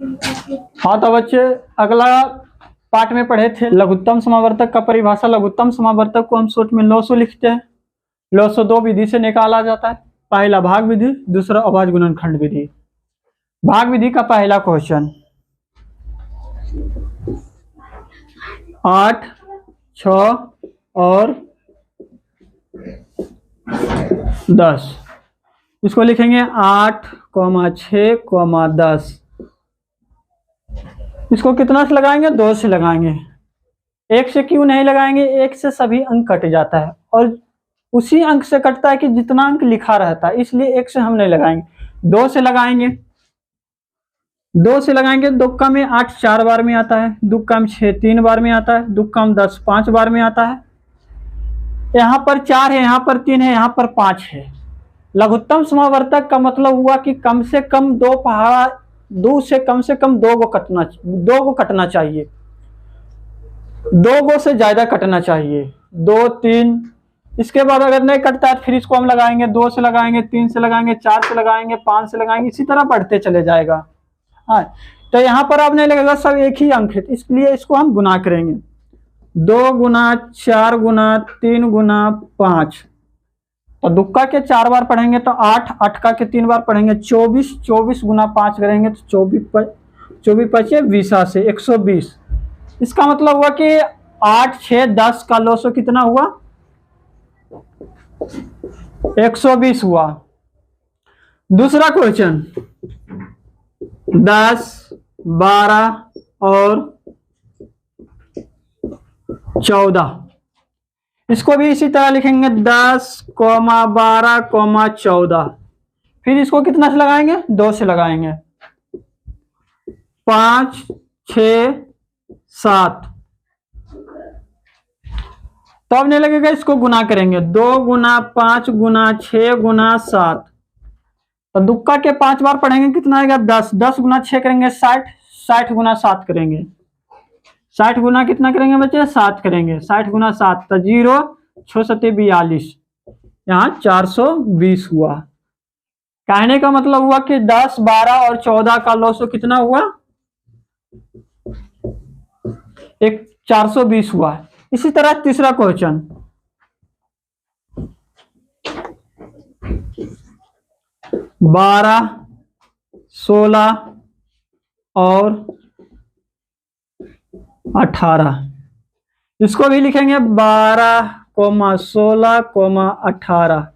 हाँ तो बच्चे, अगला पार्ट में पढ़े थे लघुत्तम समावर्तक का परिभाषा। लघुत्तम समावर्तक को हम शॉर्ट में लॉसो लिखते हैं। लॉसो दो विधि से निकाला जाता है, पहला भाग विधि, दूसरा अभाज्य गुणनखंड विधि। भाग विधि का पहला क्वेश्चन, 8, 6 और 10। इसको लिखेंगे 8, 6, 10। इसको कितना से लगाएंगे? 2 से लगाएंगे। 1 से क्यों नहीं लगाएंगे? 1 से सभी अंक कट जाता है और उसी अंक से कटता है कि जितना अंक लिखा रहता है, इसलिए 1 से हम नहीं लगाएंगे, 2 से लगाएंगे। 2 से लगाएंगे। दुक्का में 8 4 बार में आता है, दुक्का में 6 3 बार में आता है, दुक्का में 10 5 बार में आता है। यहाँ पर 4 है, यहाँ पर 3 है, यहाँ पर 5 है। लघुत्तम समावर्तक का मतलब हुआ कि कम से कम 2 पहाड़ा, 2 से कम 2 गो कटना चाहिए, 2 गो से ज्यादा कटना चाहिए, 2 3। इसके बाद अगर नहीं कटता है फिर इसको हम लगाएंगे, 2 से लगाएंगे, 3 से लगाएंगे, 4 से लगाएंगे, 5 से लगाएंगे, इसी तरह बढ़ते चले जाएगा। हाँ, तो यहाँ पर अब नहीं लगेगा, सब एक ही अंक है, इसलिए इसको हम गुना करेंगे। 2 गुना 4 गुना 3 गुना 5। तो दुक्का के 4 बार पढ़ेंगे तो 8, 8 का के 3 बार पढ़ेंगे 24, 24 गुना 5 करेंगे तो 24 पचे 20 से 120। इसका मतलब हुआ कि 8 6 10 का लॉसो कितना हुआ? 120 हुआ। दूसरा क्वेश्चन, 10, 12 और 14। इसको भी इसी तरह लिखेंगे 10, 12, 14। फिर इसको कितना से लगाएंगे? 2 से लगाएंगे। 5 6 7। तो अब नहीं लगेगा, इसको गुना करेंगे। 2 गुना 5 गुना 6 गुना 7। तो दुक्का के 5 बार पढ़ेंगे, कितना आएगा? 10। 10 गुना 6 करेंगे 60, 60 गुना 7 करेंगे। 60 गुना कितना करेंगे बच्चे? 7 करेंगे। 60 गुना 7 तो 0 6 7 42, यहाँ 420 हुआ। कहने का मतलब हुआ कि 10, 12 और 14 का लॉसो कितना हुआ? 420 हुआ। इसी तरह तीसरा क्वेश्चन, 12, 16 और 18। इसको भी लिखेंगे 12, 16, 18।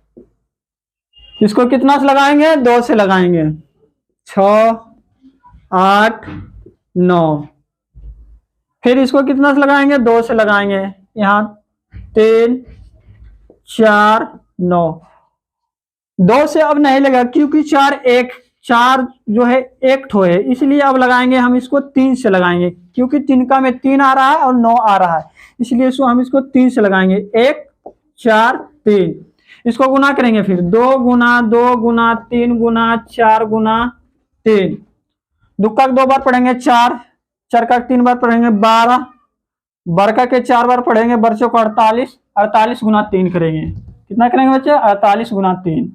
इसको कितना से लगाएंगे? 2 से लगाएंगे। 6 8 9। फिर इसको कितना से लगाएंगे? 2 से लगाएंगे। यहाँ 3 4 9। 2 से अब नहीं लगा क्योंकि 4 जो है एक ठो है, इसलिए अब लगाएंगे हम इसको 3 से लगाएंगे, क्योंकि तिनका में 3 आ रहा है और 9 आ रहा है, इसलिए इसको हम इसको 3 से लगाएंगे। 1 4 3। इसको गुना करेंगे, फिर 2 गुना 2 गुना 3 गुना 4 गुना 3। दुक्का 2 बार पढ़ेंगे 4, चरका 3 बार पढ़ेंगे 12, बरका के 4 बार पढ़ेंगे, बरचों को 48, 48 गुना 3 करेंगे। कितना करेंगे बच्चे? 48 गुना 3।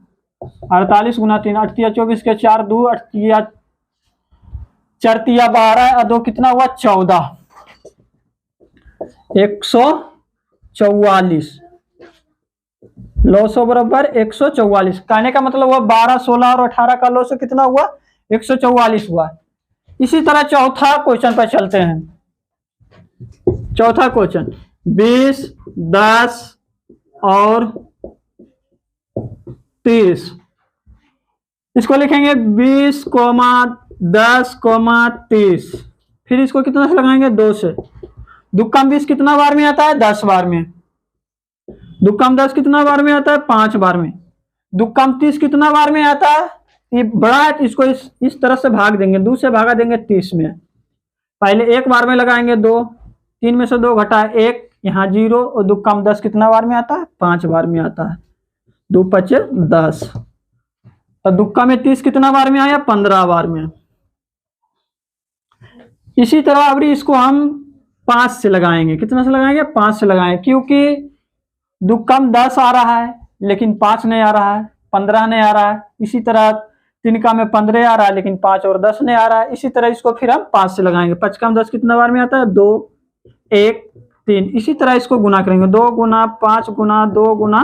48 गुना 3, 8 24 के 4 2, 8 4 12 और 2 कितना हुआ? 14, 144। लॉसो बराबर 144। कहने का मतलब हुआ 12, 16 और 18 का लॉसो कितना हुआ? 144 हुआ। इसी तरह चौथा क्वेश्चन पर चलते हैं। चौथा क्वेश्चन, 20, 10 और 30। इसको लिखेंगे 20, 10, 30। फिर इसको कितना से लगाएंगे? 2 से। दुक्का 20 कितना बार में आता है? 10 बार में। दुक्का 10 कितना बार में आता है? 5 बार में। दुक्का 30 कितना बार में आता है? ये बड़ा है, इसको इस तरह से भाग देंगे, 2 से भागा देंगे 30 में। पहले 1 बार में लगाएंगे 2, 3 में से 2 घटा 1, यहाँ 0। और दुक्का 10 कितना बार में आता है? 5 बार में आता है। 2 5 10। तो दुक्का में 30 कितना बार में आया? 15 बार में। इसी तरह अब इसको हम 5 से लगाएंगे। कितना से लगाएंगे? 5 से लगाएंगे, क्योंकि दुक्का 10 आ रहा है लेकिन 5 नहीं आ रहा है, 15 नहीं आ रहा है। इसी तरह 3 का में 15 आ रहा है, लेकिन 5 और 10 नहीं आ रहा है। इसी तरह इसको फिर हम 5 से लगाएंगे। 5 का 10 कितना बार में आता है? 2, 1, 3। इसी तरह इसको गुना करेंगे, 2 गुना 5 गुना 2 गुना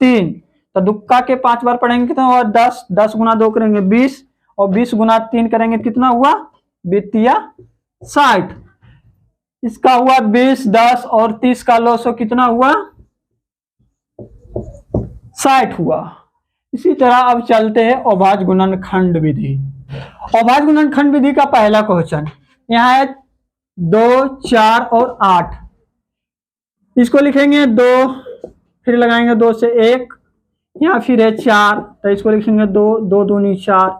3। तो दुक्का के 5 बार पढ़ेंगे कितना हुआ? 10। 10 गुना 2 करेंगे 20, और 20 गुना 3 करेंगे कितना हुआ? 60। इसका हुआ 20, 10 और 30 का लॉस कितना हुआ? 60 हुआ। इसी तरह अब चलते हैं अभाज्य गुणनखंड विधि। अभाज्य गुणनखंड विधि का पहला क्वेश्चन यहाँ है 2, 4 और 8। इसको लिखेंगे 2, फिर लगाएंगे 2 से 1, यहाँ फिर है 4, तो इसको लिखेंगे 2, 2 दूनी 4,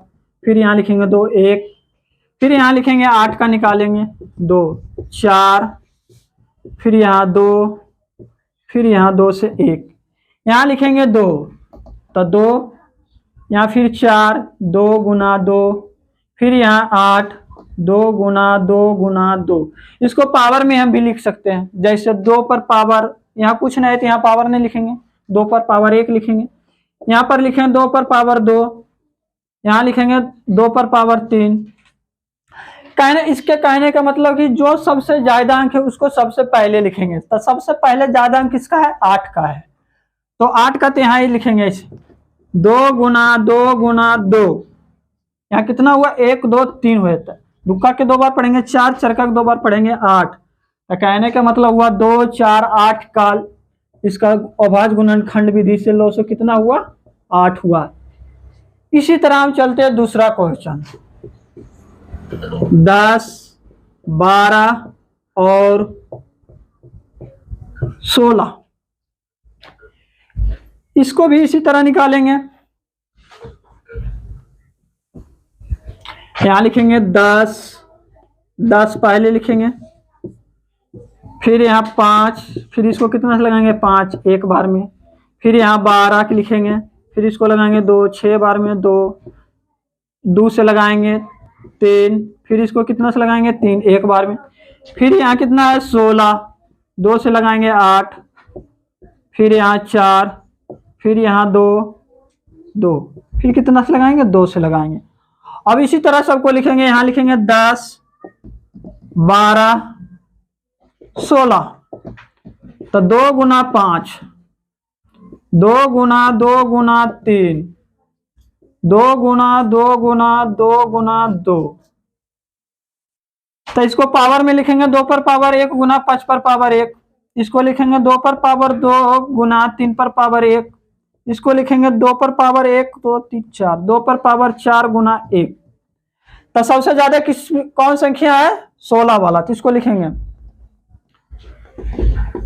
फिर यहाँ लिखेंगे 2, 1, फिर यहाँ लिखेंगे 8 का निकालेंगे 2, 4, फिर यहाँ 2, फिर यहाँ 2 से 1, यहाँ लिखेंगे 2, तो 2, यहाँ फिर 4, 2 गुना 2, फिर यहाँ 8, 2 गुना 2 गुना 2। इसको पावर में हम भी लिख सकते हैं, जैसे 2 पर पावर, यहाँ कुछ नहीं है तो यहाँ पावर नहीं लिखेंगे, 2 पर पावर 1 लिखेंगे, यहाँ पर लिखेंगे 2 पर पावर 2, यहाँ लिखेंगे 2 पर पावर 3। इसके कहने का मतलब कि जो सबसे ज्यादा अंक है उसको सबसे पहले लिखेंगे। तो सबसे पहले ज्यादा अंक किसका है? 8 का है, तो 8 का तो यहाँ ही लिखेंगे इसे 2 गुना 2 गुना 2। यहाँ कितना हुआ? 1, 2, 3 हुए थे। दुक्का के 2 बार पढ़ेंगे 4, चरका के 2 बार पढ़ेंगे 8। तो कहने का मतलब हुआ 2, 4, 8 का इसका अभाज्य गुणनखंड विधि से लॉस कितना हुआ? 8 हुआ। इसी तरह हम चलते हैं दूसरा क्वेश्चन, 10, 12 और 16। इसको भी इसी तरह निकालेंगे। यहां लिखेंगे 10, 10 पहले लिखेंगे, फिर यहाँ 5, फिर इसको कितना से लगाएंगे? 5 एक बार में, फिर यहाँ 12 के लिखेंगे, फिर इसको लगाएंगे 2 6 बार में, 2 से लगाएंगे 3, फिर इसको कितना से लगाएंगे? 3 एक बार में, फिर यहाँ कितना है? 16, 2 से लगाएंगे 8, फिर यहाँ 4, फिर यहाँ 2, फिर कितना से लगाएंगे? 2 से लगाएंगे। अब इसी तरह सबको लिखेंगे, यहाँ लिखेंगे 10, 12, 16। तो 2 गुना 5, 2 गुना 2 गुना 3, 2 गुना 2 गुना 2 गुना 2। तो इसको पावर में लिखेंगे 2 पर पावर 1 गुना 5 पर पावर 1। इसको लिखेंगे 2 पर पावर 2 गुना 3 पर पावर 1। इसको लिखेंगे 2 पर पावर 1, 2, 3, 4, 2 पर पावर 4 गुना 1। तो सबसे ज्यादा कौन संख्या है? 16 वाला। तो इसको लिखेंगे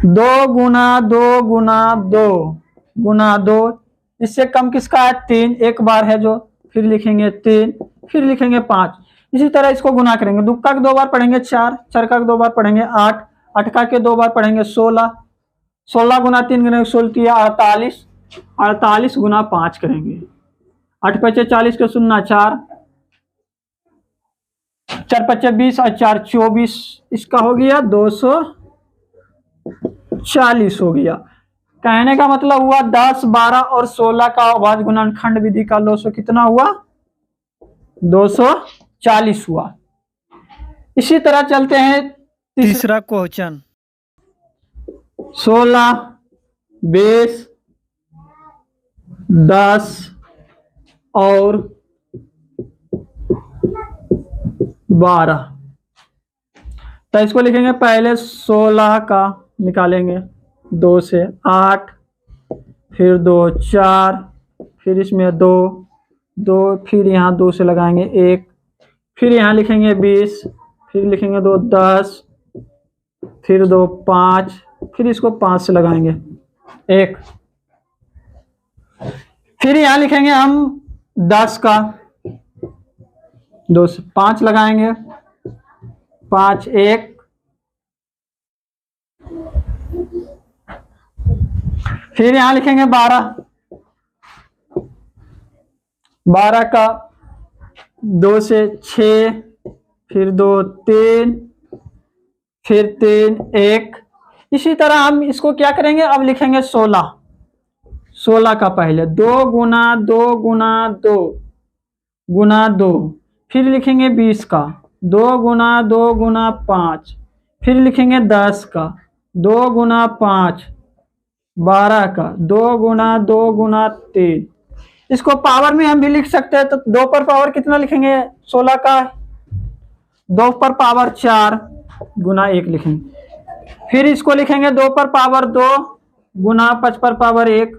2 गुना 2 गुना 2 गुना 2। इससे कम किसका है? 3 एक बार है जो, फिर लिखेंगे 3, फिर लिखेंगे 5। इसी तरह इसको गुना करेंगे, दुक्का के 2 बार पढ़ेंगे 4, चरका के 2 बार पढ़ेंगे 8, अटका के 2 बार पढ़ेंगे 16, 16 गुना 3 करेंगे 16 48, 48 गुना 5 करेंगे, 8 पचे 40 के 0 4, 4 पचे 20 और 4 24। इसका हो गया 240 हो गया। कहने का मतलब हुआ 10, 12 और 16 का अभाज्य गुणनखंड विधि का लॉस कितना हुआ? 240 हुआ। इसी तरह चलते हैं तीसरा क्वेश्चन, 16, 20, 10 और 12। तो इसको लिखेंगे पहले 16 का निकालेंगे 2 से 8, फिर 2 4, फिर इसमें 2, फिर यहाँ 2 से लगाएंगे 1, फिर यहाँ लिखेंगे 20, फिर लिखेंगे 2 10, फिर 2 5, फिर इसको 5 से लगाएंगे 1, फिर यहाँ लिखेंगे हम 10 का 2 से 5 लगाएंगे 5 1, फिर यहां लिखेंगे 12, 12 का 2 से 6, फिर 2 3, फिर 3 1। इसी तरह हम इसको क्या करेंगे? अब लिखेंगे 16, 16 का पहले 2 गुना 2 गुना 2 गुना 2, फिर लिखेंगे 20 का, 2 गुना 2 गुना 5, फिर लिखेंगे 10 का, 2 गुना 5, 12 का, 2 गुना 2 गुना 3। इसको पावर में हम भी लिख सकते हैं, तो 2 पर पावर कितना लिखेंगे, 16 का, 2 पर पावर 4 गुना 1 लिखेंगे। फिर इसको लिखेंगे 2 पर पावर 2 गुना 5 पर पावर 1,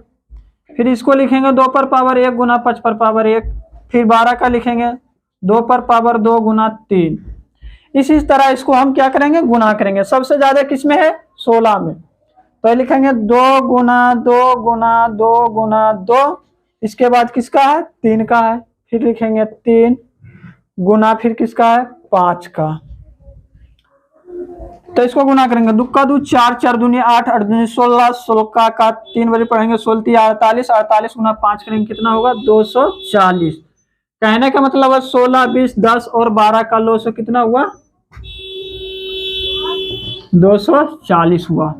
फिर इसको लिखेंगे 2 पर पावर 1 गुना 5 पर पावर 1, फिर 12 का लिखेंगे 2 पर पावर 2 गुना 3। इसी तरह इसको हम क्या करेंगे, गुना करेंगे। सबसे ज्यादा किस में है, 16 में, तो लिखेंगे 2 गुना 2 गुना 2 गुना 2, इसके बाद किसका है, 3 का है, फिर लिखेंगे 3 गुना, फिर किसका है, 5 का। तो इसको गुना करेंगे, 2 का 2 4, 4 दूनी 8, 8 दूनी 16, 16 का 3 बजे पढ़ेंगे, 16 48, 48 गुना 5 करेंगे, कितना होगा, 240। कहने का मतलब है 16 20 10 और 12 का लो से कितना हुआ, 240 हुआ।